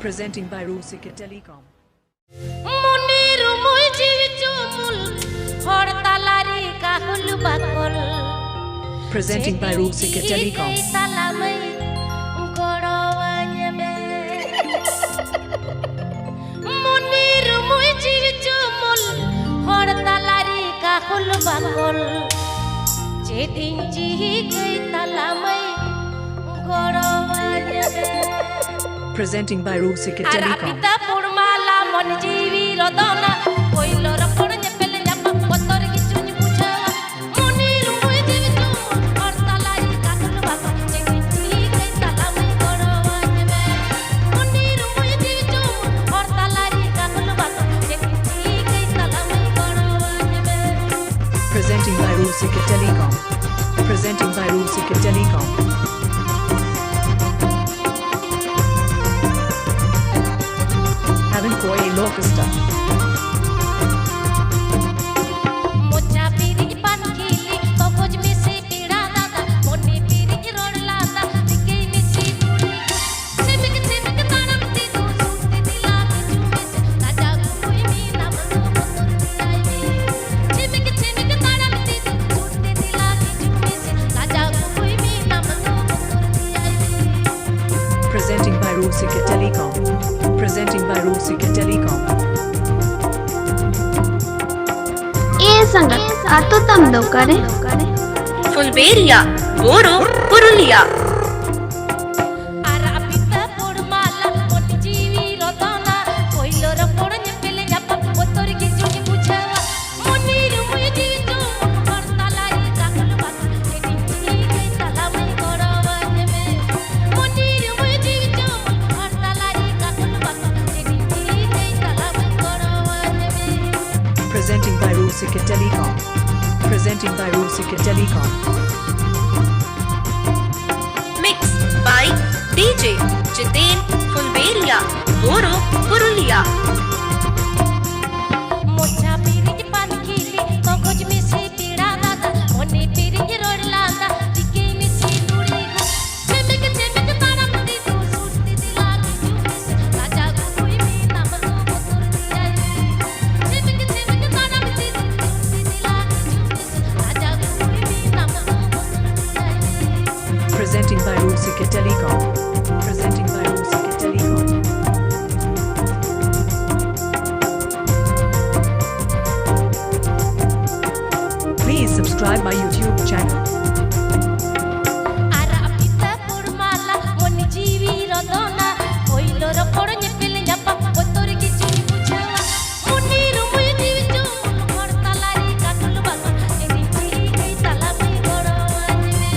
Presenting by Rusika Telecom. Moniru mujhi chumul hortalari kahul bakol. Presenting by Rusika Telecom. Talamai gorawanya me. Moniru mujhi chumul hortalari kahul bakol. Jedin jihi kai talamai gorawanya me. Presenting by Rusika Aara Telecom. Fita Pur Mala monjivi rodona koyel rakon nyepel nyap potor kichun pujawa moniru mujhi chumul hortalari kahul bakol jegiti kai talamai gorawanya me moniru mujhi chumul hortalari kahul bakol jegiti kai talamai gorawanya me. Presenting by Rusika Telecom. Presenting by Rusika Telecom. Avan koyel orchestra. मोचा पीरी पान खिली बबोज में से पीड़ा दादा मोने पीरी road लाता दिखे निसी दूरी चिमक चिमक तानम ती दो सूते दिला की चुमे से राजा कोई भी ना बंदो बंदो आई चिमक चिमक तानम ती दो सूते दिला की चुमे से राजा कोई भी ना बंदो बंदो आई. Presenting by Rusika Telecom. Presenting by Rusika Telecom. संगत आतो तम दो करे फुलबेरिया बोरो Purulia Aara Fita Pur Mala monjivi rodona koyel rakon nyepel nyap potor kichun pujawa moniru mujhi chumul hortalari kahul bakol jegiti kai talamai gorawanya me moniru mujhi chumul hortalari kahul bakol jegiti kai talamai gorawanya me. Presenting by Rusika Telecom. Presenting by Rusika Telecom. Mix by DJ Jiten Fulberia बोरो पुरुलिया मोचा पीरी पान खिली कागज में से पीड़ा दादा मोने पीरी रोड लाता दिखे निसी दूरी को चिमक चिमक तानम ती दो सूते दिला की चुमे से राजा कोई भी ना बंदो बंदो आई चिमक चिमक तानम ती दो सूते दिला की चुमे से राजा कोई भी ना बंदो बंदो आई. Presenting by Rusika Telecom. Presenting by Rusika Telecom. Please subscribe my YouTube channel. Aara Fita Pur Mala monjivi rodona koyel rakon nyepel nyap potor kichun pujawa moniru mujhi chumul hortalari kahul bakol jegiti kai talamai gorawanya me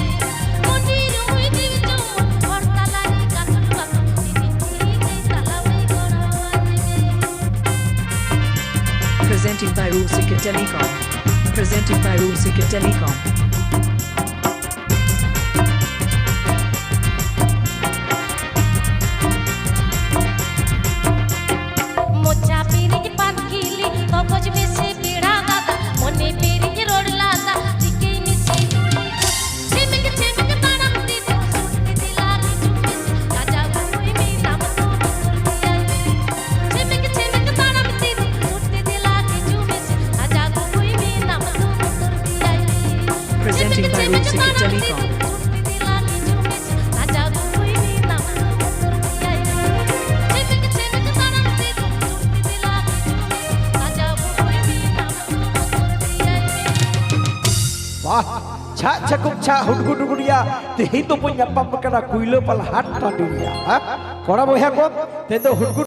moniru mujhi chumul hortalari kahul bakol jegiti kai talamai gorawanya me. Presenting by Rusika Telecom. Presenting by Rusika Telecom. मोचा पीरी पान खिली कागज में से पीड़ा दादा मोने पीरी रोड लाता दिखे निसी दूरी को चिमक चिमक तानम ती दो सूते दिला की चुमे से राजा कोई भी ना बंदो बंदो आई चिमक चिमक तानम ती दो सूते दिला की चुमे से राजा कोई भी ना बंदो बंदो आई. Presenting by Rusika Telecom. सूते दिला की चुमे से राजा कोई भी ना बंदो बंदो आई चिमक चिमक तानम ती दो सूते दिला की चुमे से राजा कोई भी ना बंदो बंदो आई. Wah, cak cakup cak hudu gudia, teh itu punya pam kena kuilapal hat dunia. Kora boya kok, teh itu hudu